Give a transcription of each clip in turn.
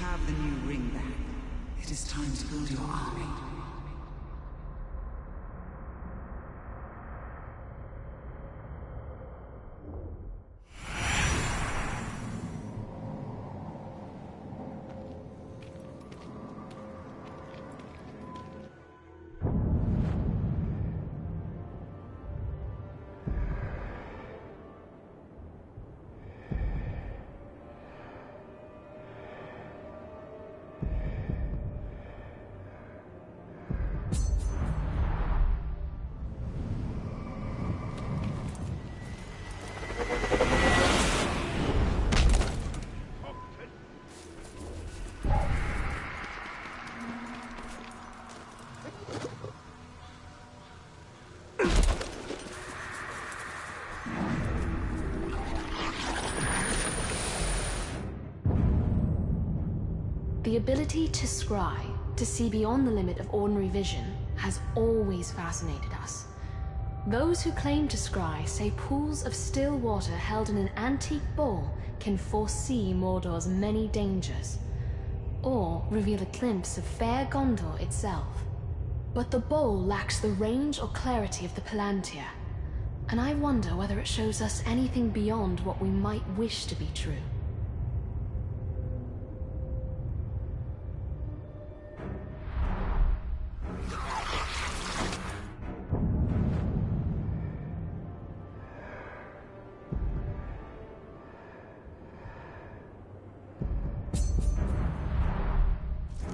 have the new ring back. It is time to build your army. The ability to scry, to see beyond the limit of ordinary vision, has always fascinated us. Those who claim to scry say pools of still water held in an antique bowl can foresee Mordor's many dangers, or reveal a glimpse of fair Gondor itself. But the bowl lacks the range or clarity of the Palantir, and I wonder whether it shows us anything beyond what we might wish to be true.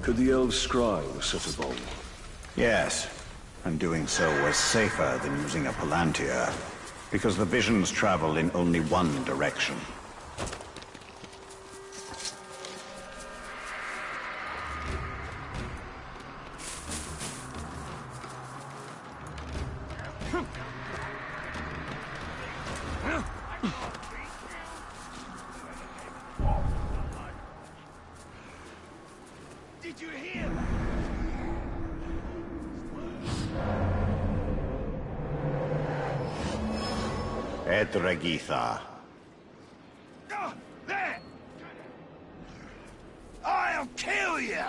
Could the elves scry with such a bowl? Yes, and doing so was safer than using a Palantir, because the visions travel in only one direction. Did you hear that? Edregitha. Oh, there! I'll kill you!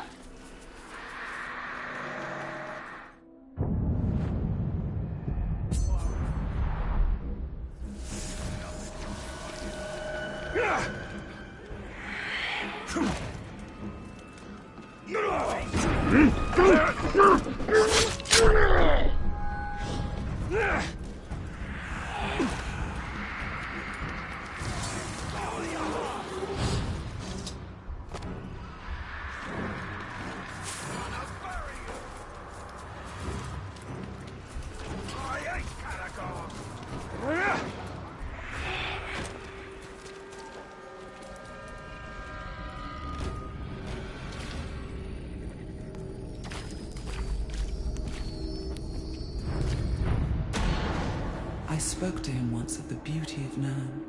I spoke to him once of the beauty of Nirn,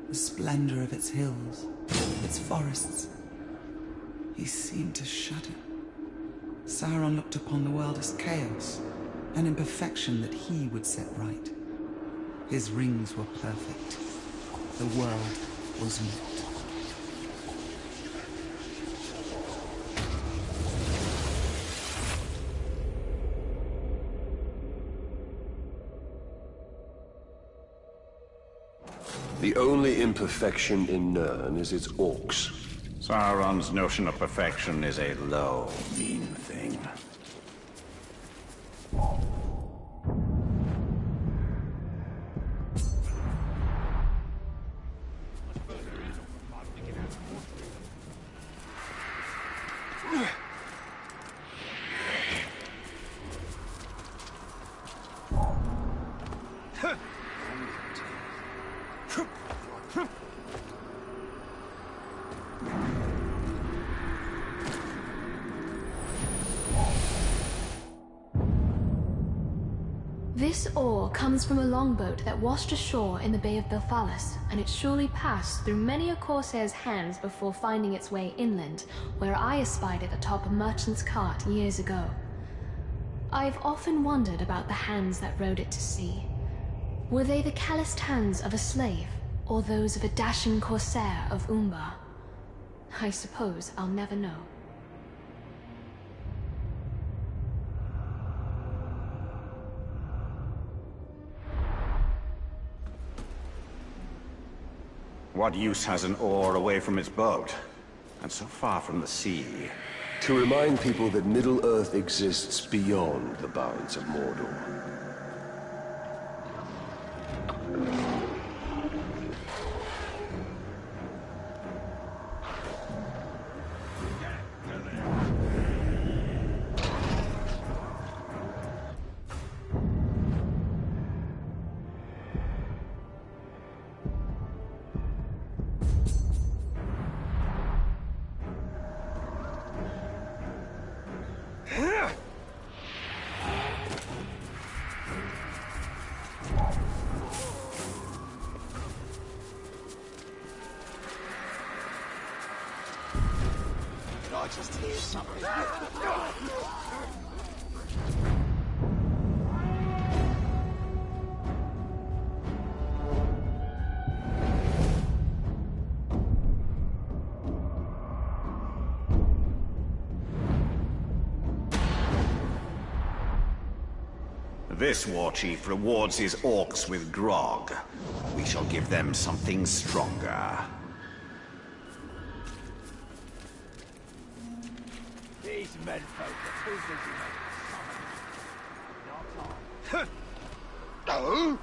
the splendor of its hills, its forests. He seemed to shudder. Sauron looked upon the world as chaos, an imperfection that he would set right. His rings were perfect. The world was not. The only imperfection in Nirn is its orcs. Sauron's notion of perfection is a low, mean thing. This ore comes from a longboat that washed ashore in the Bay of Belfalis, and it surely passed through many a corsair's hands before finding its way inland, where I espied it atop a merchant's cart years ago. I've often wondered about the hands that rowed it to sea. Were they the calloused hands of a slave, or those of a dashing corsair of Umbar? I suppose I'll never know. What use has an oar away from its boat? And so far from the sea? To remind people that Middle-earth exists beyond the bounds of Mordor. I just hear something. This war chief rewards his orcs with grog. We shall give them something stronger. These menfolk are too busy making summons. Oh?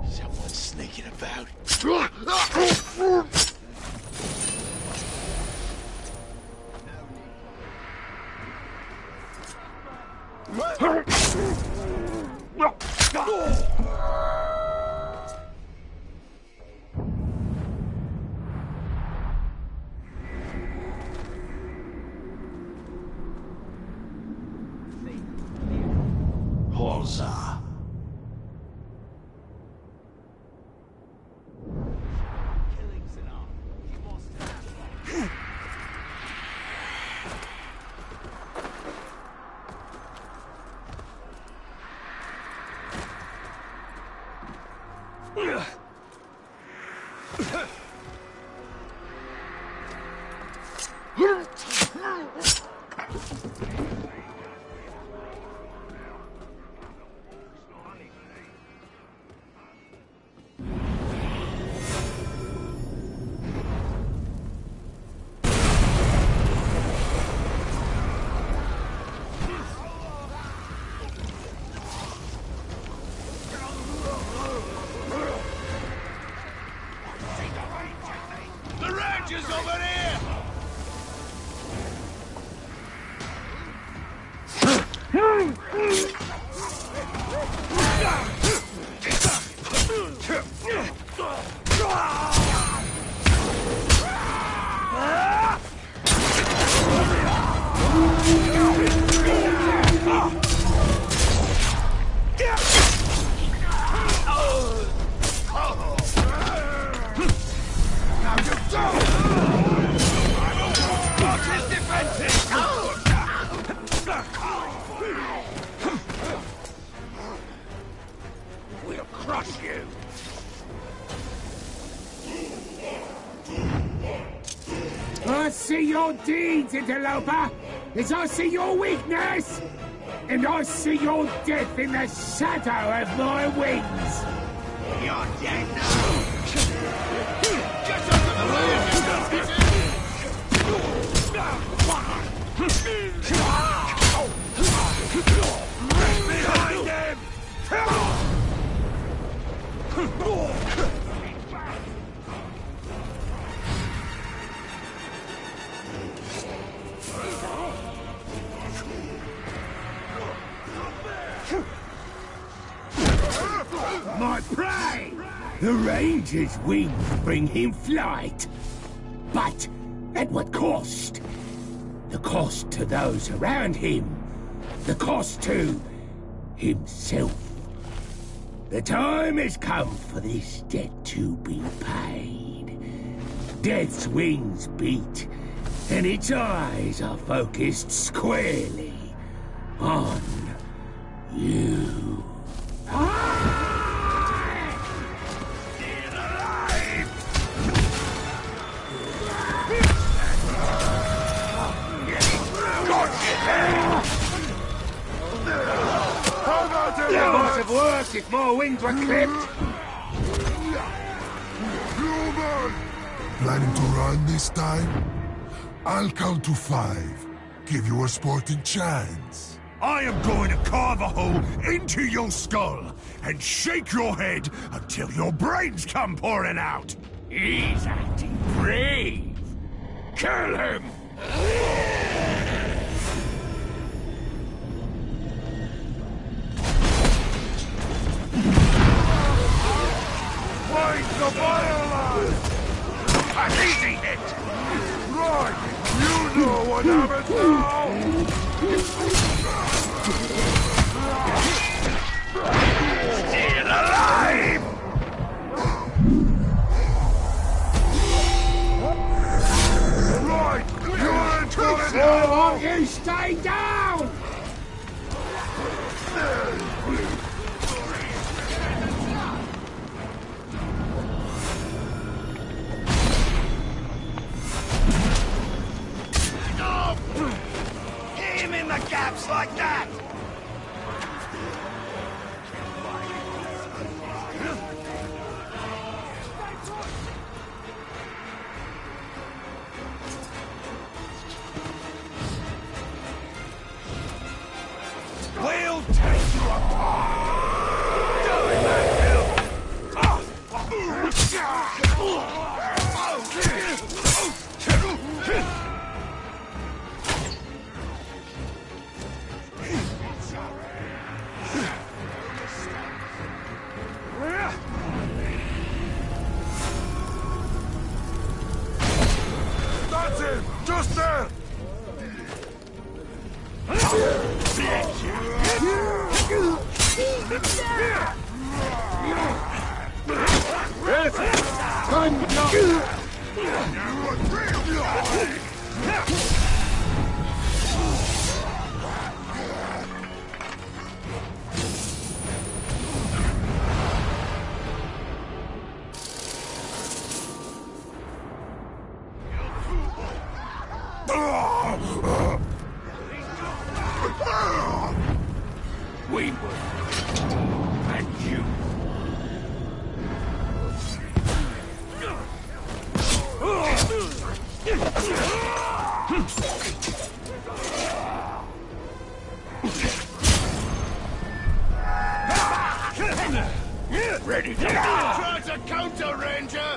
Someone's sneaking about. Horza. Over here! We'll crush you! I see your deeds, interloper, as I see your weakness, and I see your death in the shadow of my wings. You're dead now! Get out of the way! Behind him! My prey! The ranger's wings bring him flight. But at what cost? The cost to those around him. The cost to himself. The time has come for this debt to be paid. Death's wings beat, and its eyes are focused squarely on you. That might have worked if more wings were clipped. Planning to run this time? I'll count to 5. Give you a sporting chance. I am going to carve a hole into your skull and shake your head until your brains come pouring out. He's acting brave. Kill him! Fight the violence! An easy hit! Right, you know what happens now! Still alive! Right, you're in for it now! Won't you stay down? Hit him in the gaps like that! We'll take you apart! Do it, Matthew! That's it! Just there! We were. And you. Ready to go! Try to counter, Ranger!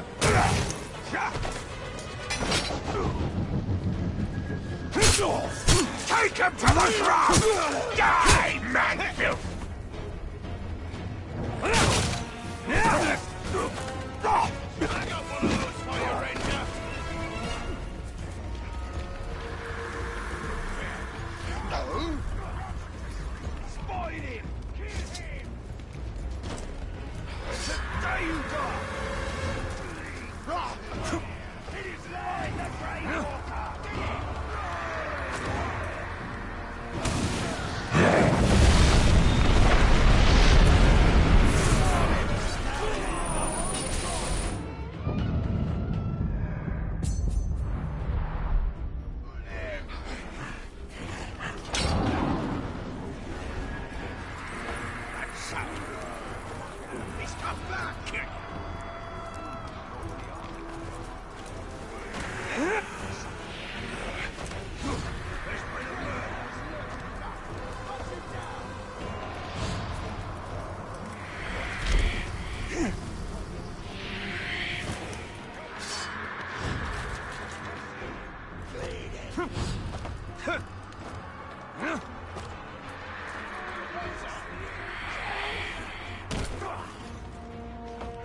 Take him to the ground! Die, man-filth! I got one of those for you, Ranger! Spied him! Kill him! There you go! Hit his leg, the Grey Walker! He's come back!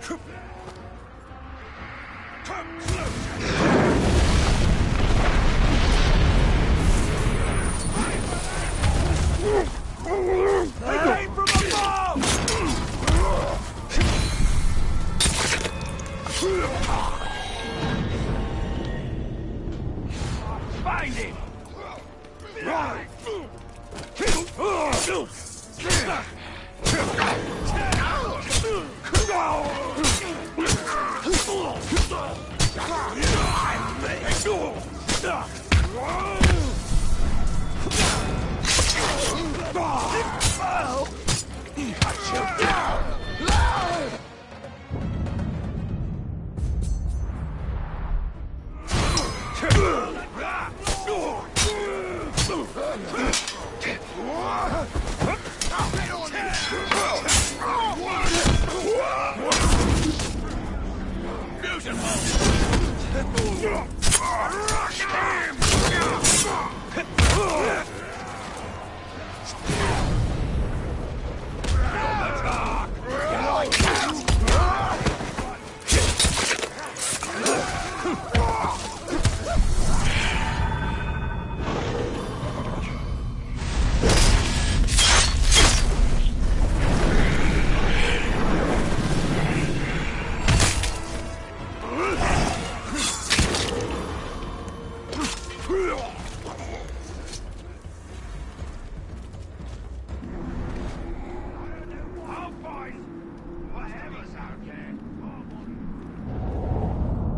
Come close! Aim from above! Find him! Right!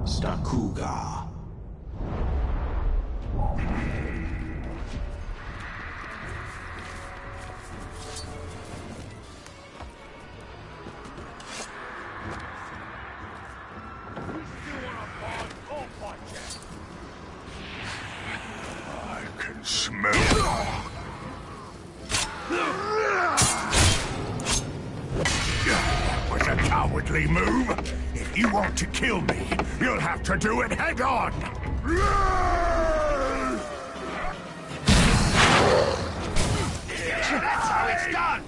Stakuga. I can smell it. That was a cowardly move. If you want to kill me, you'll have to do it head on. That's how it's done.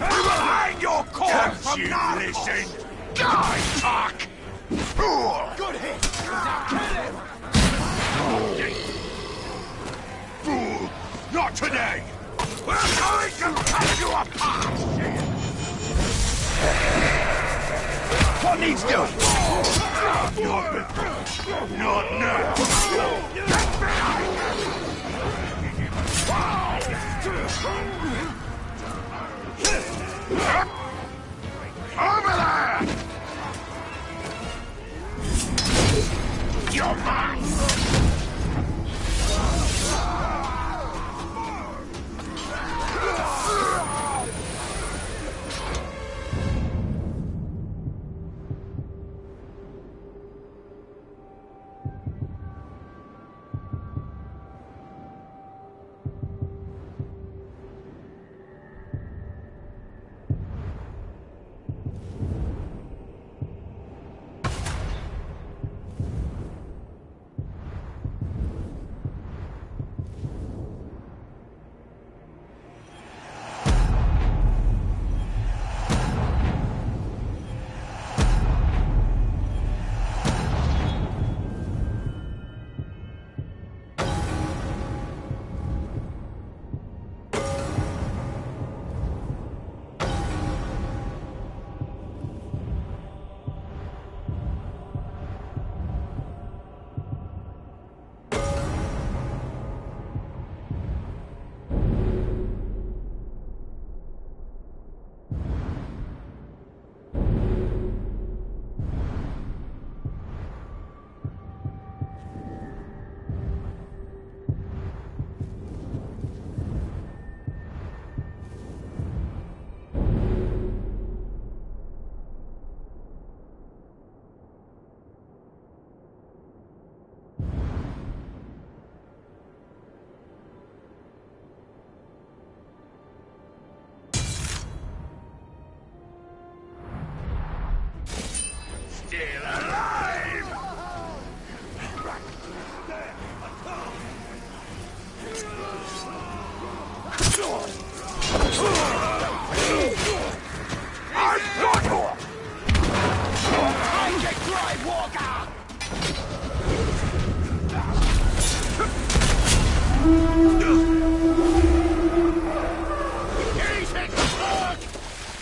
Behind your corpse from now. Listen. Die, cock. Good hit. Now kill him. Fool! Not today! We're going to cut you apart! What needs doing? Not now! Get behind him! Over there! You're mine!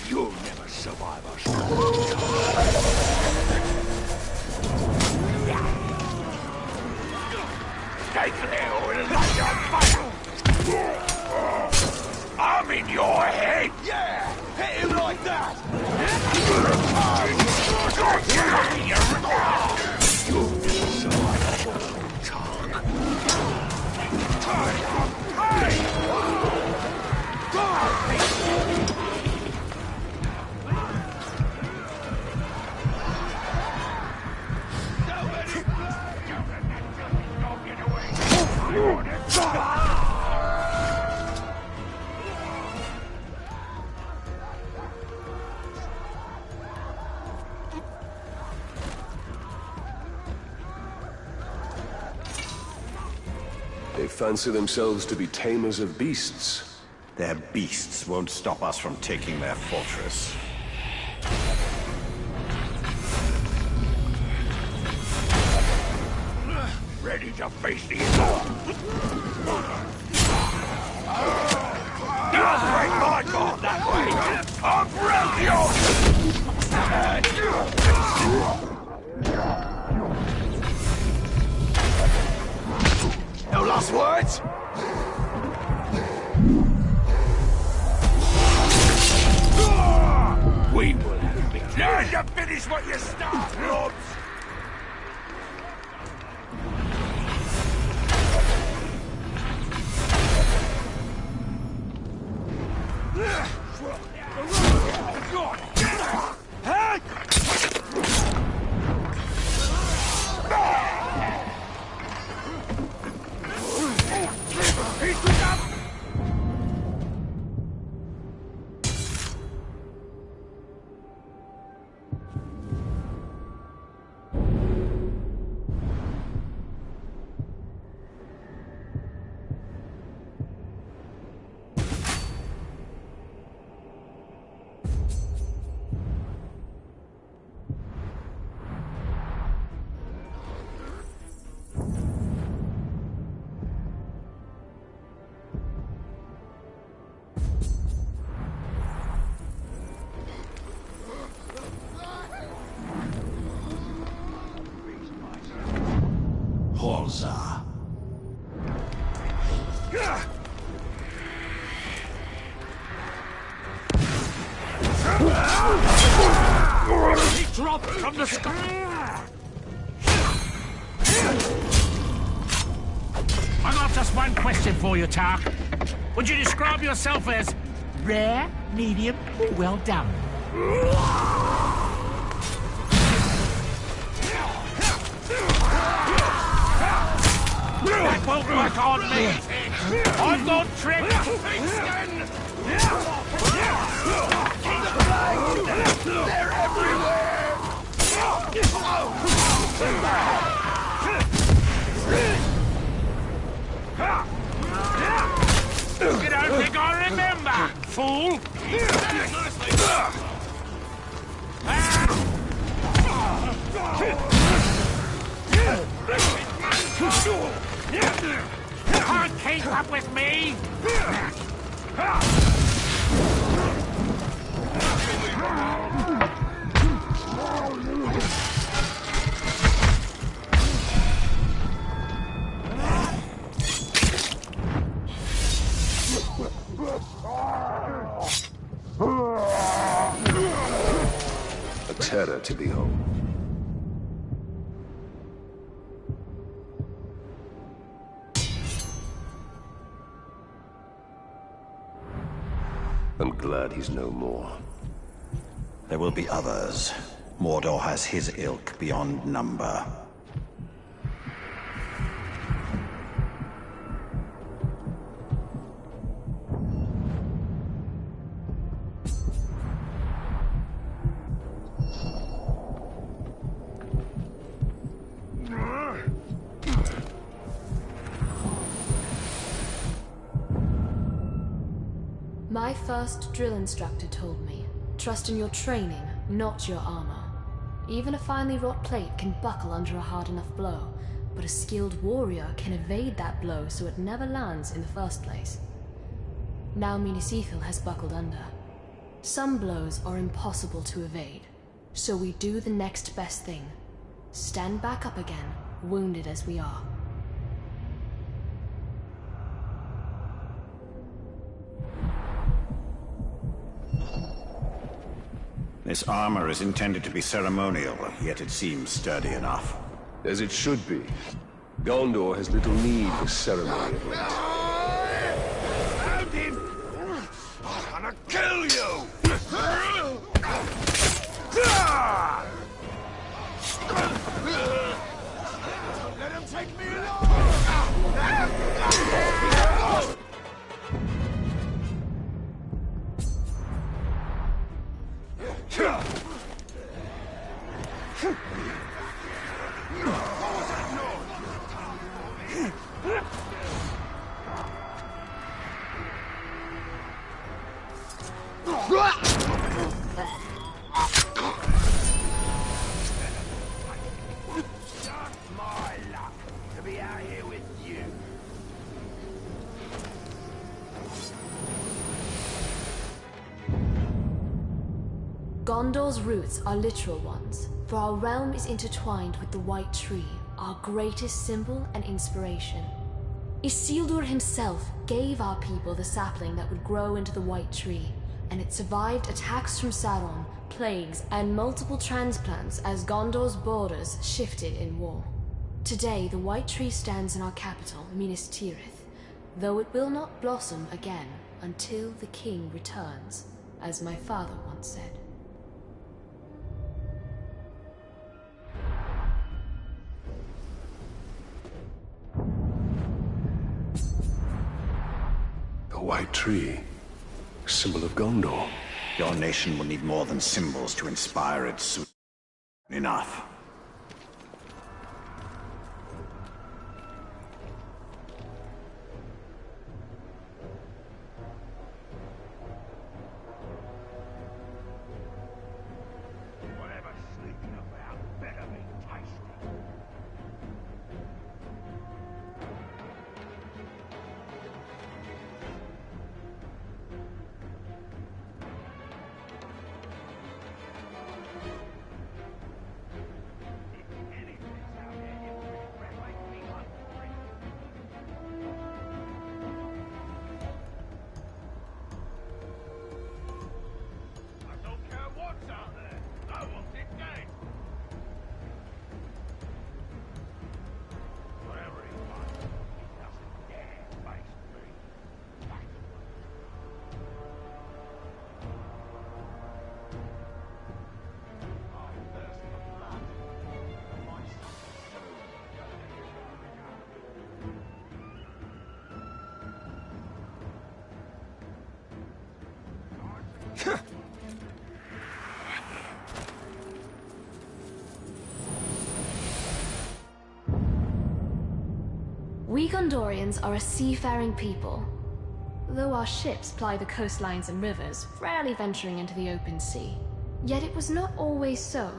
You'll never survive us. Stay clear or it'll light you on fire! I'm in your head! Yeah! Hit him like that! You'll never survive us, Tark. They fancy themselves to be tamers of beasts. Their beasts won't stop us from taking their fortress. Ready to face the assault. Don't break my guard that way. I'll break yours. No last words? We will have victory. Learn to finish what you start, lords. He dropped from the sky. I got just one question for you, Tark. Would you describe yourself as rare, medium, or well done? That won't work on me. I've got tricks. They're everywhere! You don't think I remember, fool? Can't keep up with me! A terror to behold. I'm glad he's no more. There will be others. Mordor has his ilk beyond number. My first drill instructor told me, trust in your training, not your armor. Even a finely wrought plate can buckle under a hard enough blow, but a skilled warrior can evade that blow so it never lands in the first place. Now Minas Ithil has buckled under. Some blows are impossible to evade, so we do the next best thing. Stand back up again, wounded as we are. This armor is intended to be ceremonial, yet it seems sturdy enough. As it should be. Gondor has little need for ceremony of late. Found him! I'm gonna kill you! Let him take me along! Gondor's roots are literal ones, for our realm is intertwined with the White Tree, our greatest symbol and inspiration. Isildur himself gave our people the sapling that would grow into the White Tree, and it survived attacks from Sauron, plagues, and multiple transplants as Gondor's borders shifted in war. Today, the White Tree stands in our capital, Minas Tirith, though it will not blossom again until the king returns, as my father once said. The White Tree, symbol of Gondor. Your nation will need more than symbols to inspire it soon enough. Whatever's sneaking about better be tasty. We Gondorians are a seafaring people. Though our ships ply the coastlines and rivers, rarely venturing into the open sea. Yet it was not always so.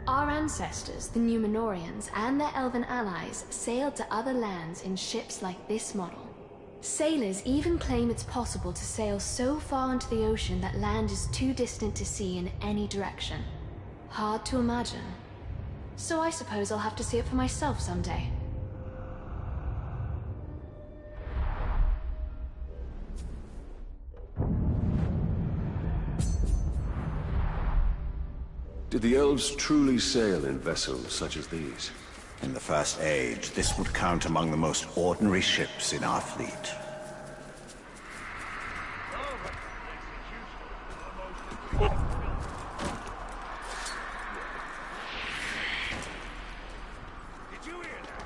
Our ancestors, the Númenóreans, and their elven allies sailed to other lands in ships like this model. Sailors even claim it's possible to sail so far into the ocean that land is too distant to see in any direction. Hard to imagine. So I suppose I'll have to see it for myself someday. Did the elves truly sail in vessels such as these? In the First Age, this would count among the most ordinary ships in our fleet. Did you hear that?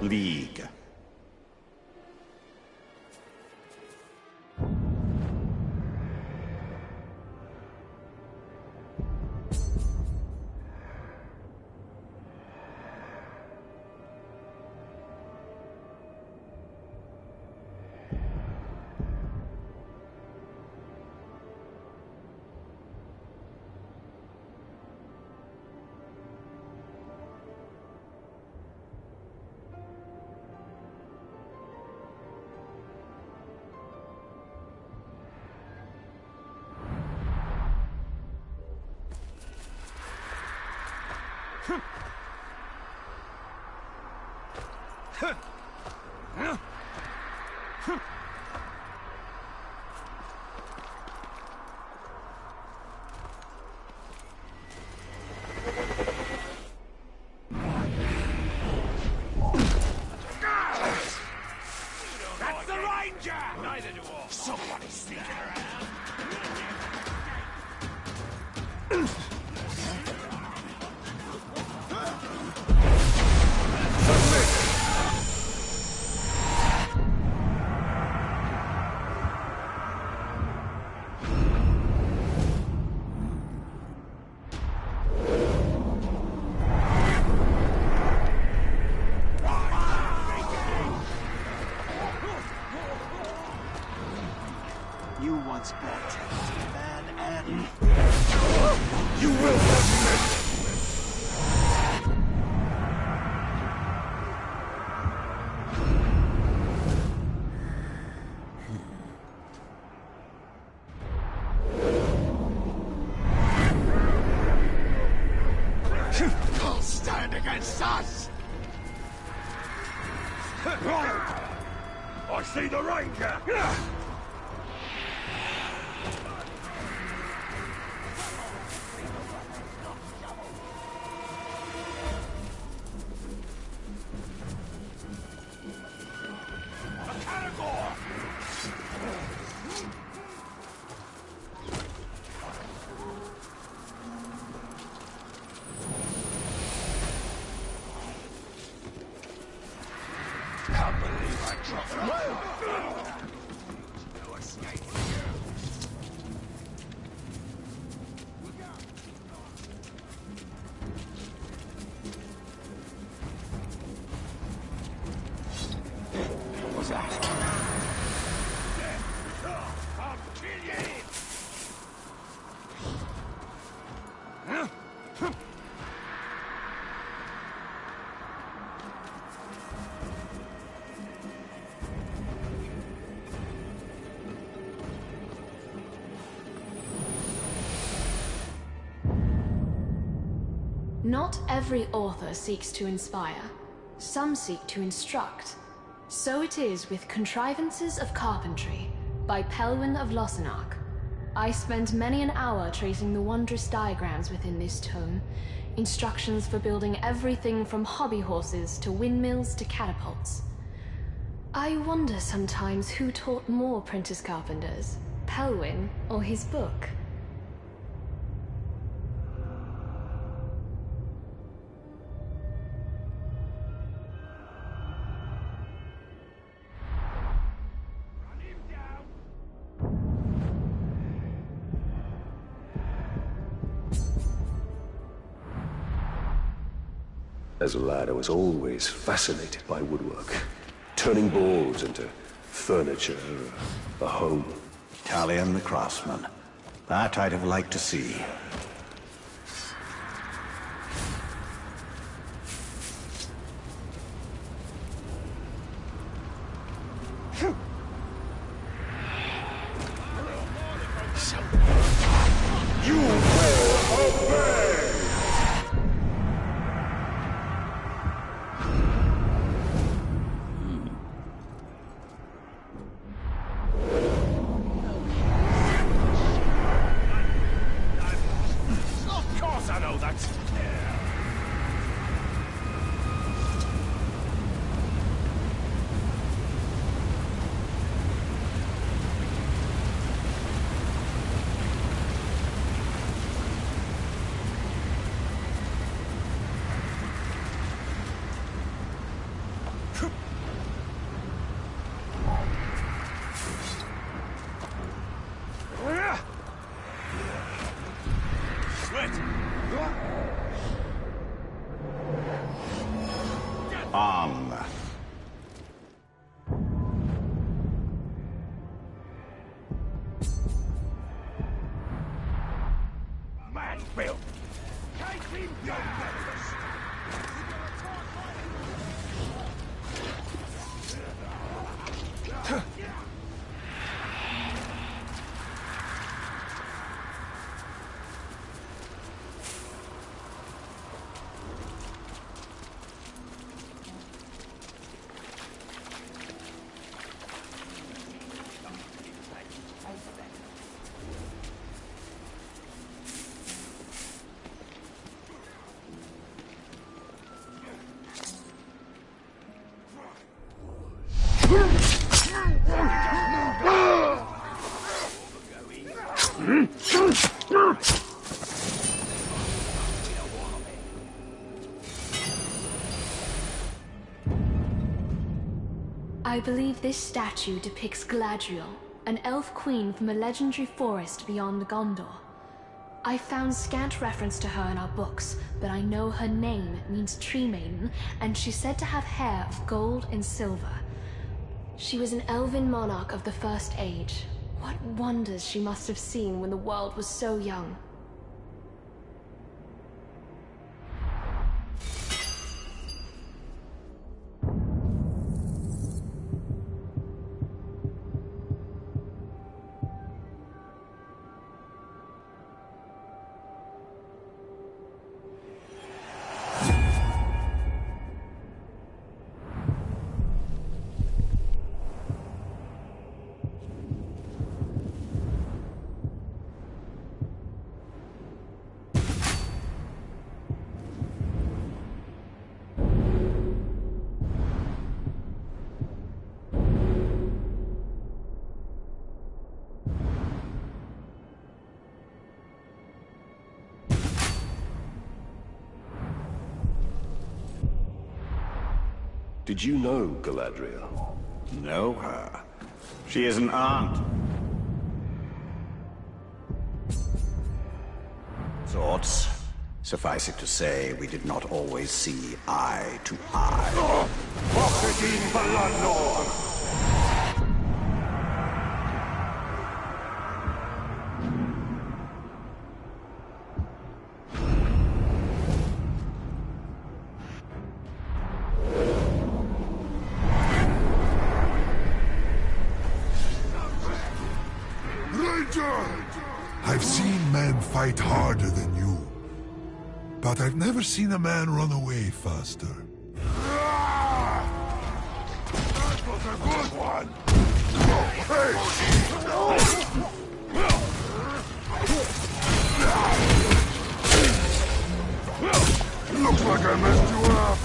League. That's the Ranger! Neither do all. Somebody's sneaking around. You once bet, man, and... You will submit! You'll stand against us! I see the Ranger! Can't believe I dropped it. No escape for you. What was that? I'll kill you! Not every author seeks to inspire. Some seek to instruct. So it is with Contrivances of Carpentry by Pelwyn of Lossenark. I spent many an hour tracing the wondrous diagrams within this tome, instructions for building everything from hobby horses to windmills to catapults. I wonder sometimes who taught more apprentice carpenters, Pelwyn or his book. As a lad, I was always fascinated by woodwork. Turning boards into furniture, a home. Italian the craftsman. That I'd have liked to see. You will obey! Of course I know that. I believe this statue depicts Galadriel, an elf queen from a legendary forest beyond Gondor. I found scant reference to her in our books, but I know her name means Tree Maiden, and she's said to have hair of gold and silver. She was an elven monarch of the First Age. What wonders she must have seen when the world was so young. Did you know Galadriel? Know her? She is an aunt. Thoughts? Suffice it to say, we did not always see eye to eye. I've seen men fight harder than you, but I've never seen a man run away faster. That was a good one! Hey! Looks like I messed you up!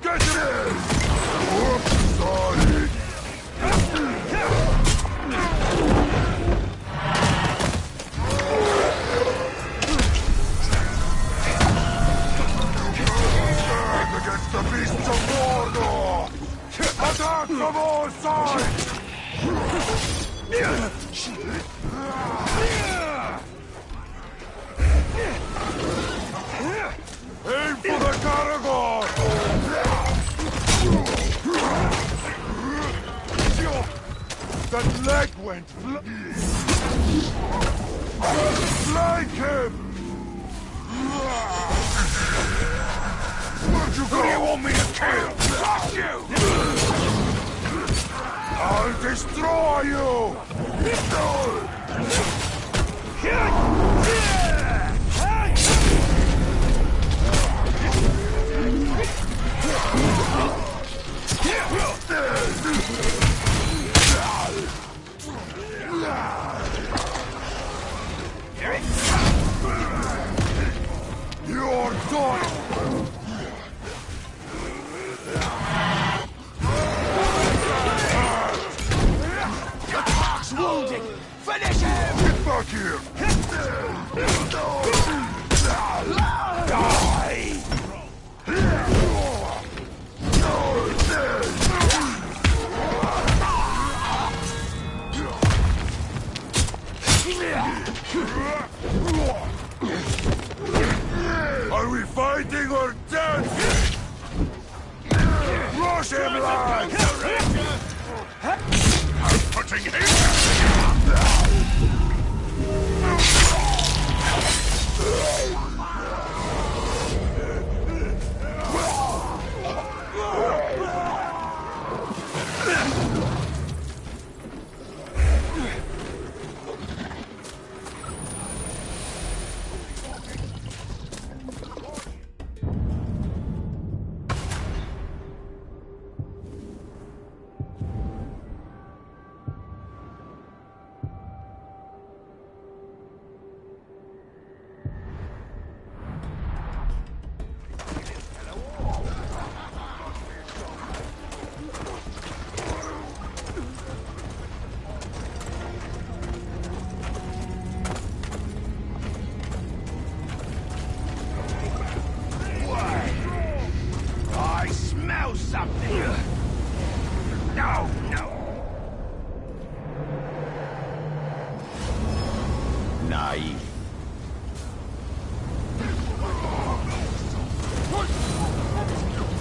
Get in! Whoops, sorry! Against the beasts of Mordor! Attack from all sides! Aim for the Caragor! That leg went flank him! Where'd you go? Who do you want me to kill? Fuck you! I'll destroy you! You're done! Wounded! Finish him! Get back here! Die! Are we fighting or dancing? Rush him, lad! I'm putting him! something. No, no. Naive.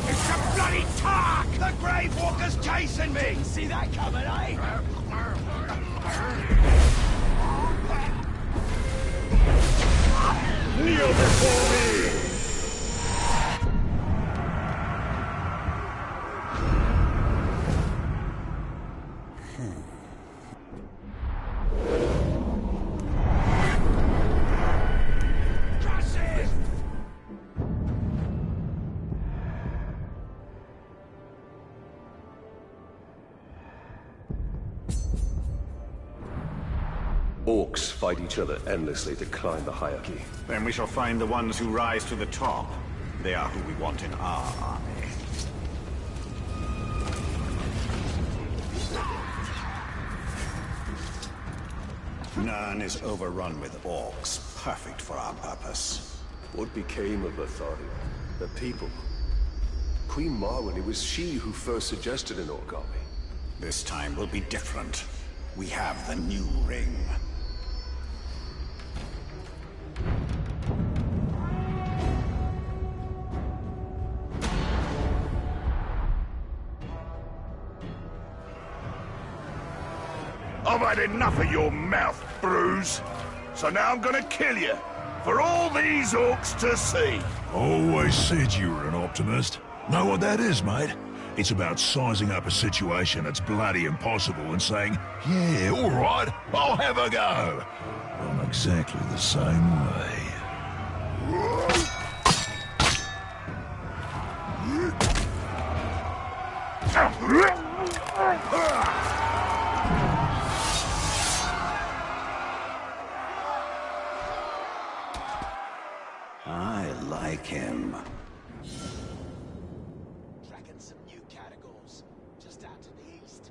It's a bloody Tark! The Grave Walker's chasing me! Didn't see that coming, eh? Kneel before me! Orcs fight each other endlessly to climb the hierarchy. Then we shall find the ones who rise to the top. They are who we want in our army. Nern is overrun with orcs, perfect for our purpose. What became of Lothario? The people? Queen Marwen, it was she who first suggested an orc army. This time will be different. We have the new ring. I've had enough of your mouth, Bruise. So now I'm gonna kill you. For all these orcs to see. Always said you were an optimist. Know what that is, mate? It's about sizing up a situation that's bloody impossible and saying, yeah, all right, I'll have a go. I'm exactly the same way. I like him. Tracking some new categories, just out to the east.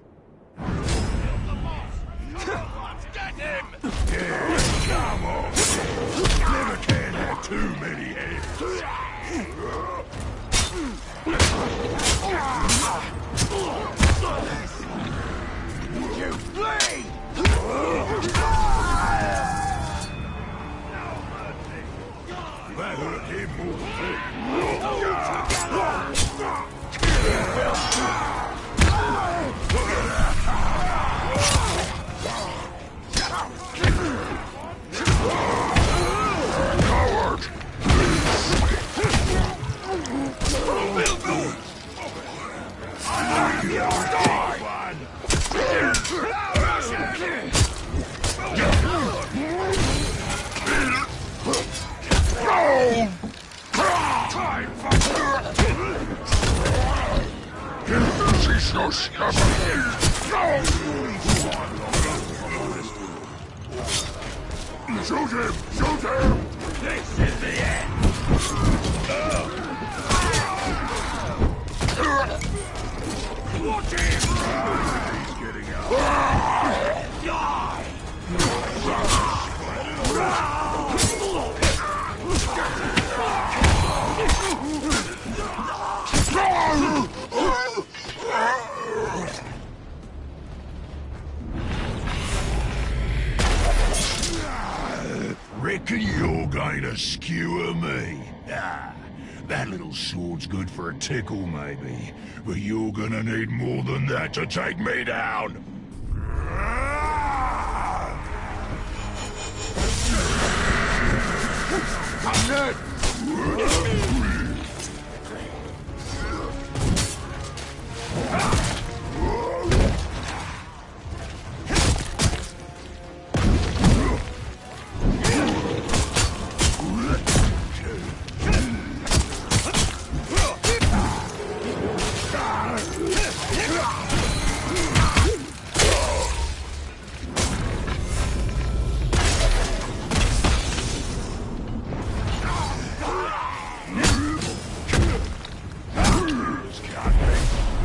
Let's get him! Yeah, come on. Never can have too many heads. You flee! That hurt him more. Shoot him! Shoot him! This is the end! Watch him! He's getting out. Die! Reckon you're going to skewer me? Ah, that little sword's good for a tickle, maybe. But you're gonna need more than that to take me down. I'm dead!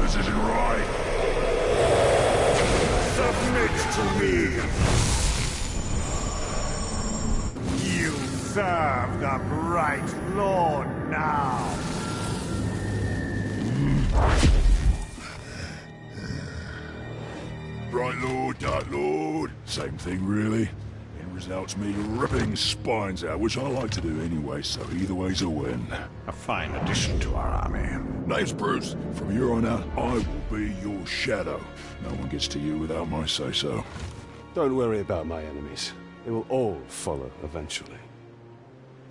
This isn't right. Submit to me. You serve the bright Lord now. good. Same thing, really. End result's me ripping spines out, which I like to do anyway, so either way's a win. A fine addition to our army. Name's Bruce. From here on out, I will be your shadow. No one gets to you without my say-so. Don't worry about my enemies. They will all follow eventually.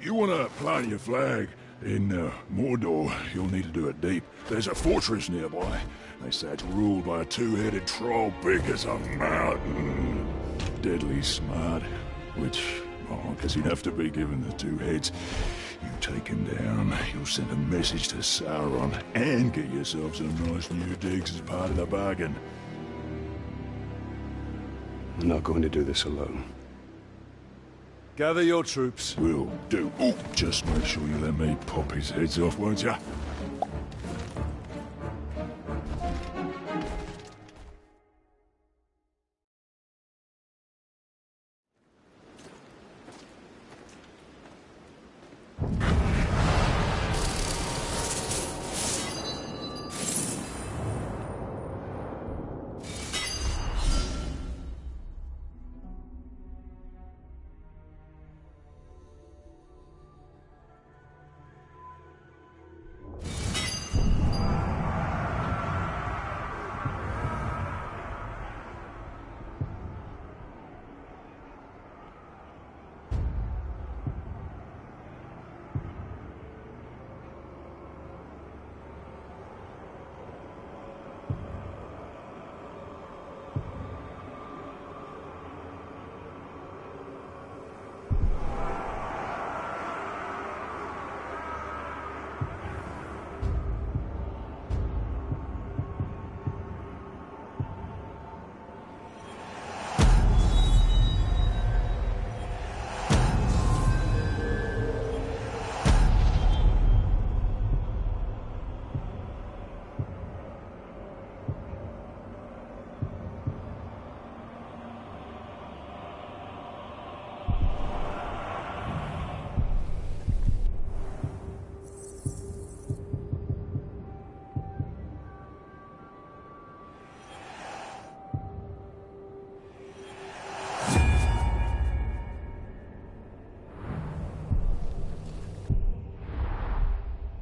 You want to plant your flag in Mordor, you'll need to do it deep. There's a fortress nearby. They say it's ruled by a two-headed troll big as a mountain. Deadly smart, which, well, I guess he'd have to be given the two heads. You take him down, you'll send a message to Sauron, and get yourself some nice new digs as part of the bargain. I'm not going to do this alone. Gather your troops. Will do. Ooh, just make sure you let me pop his heads off, won't ya?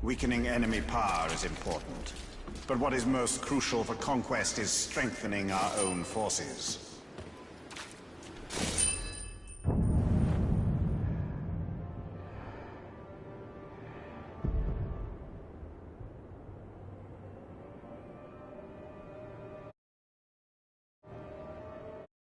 Weakening enemy power is important, but what is most crucial for conquest is strengthening our own forces.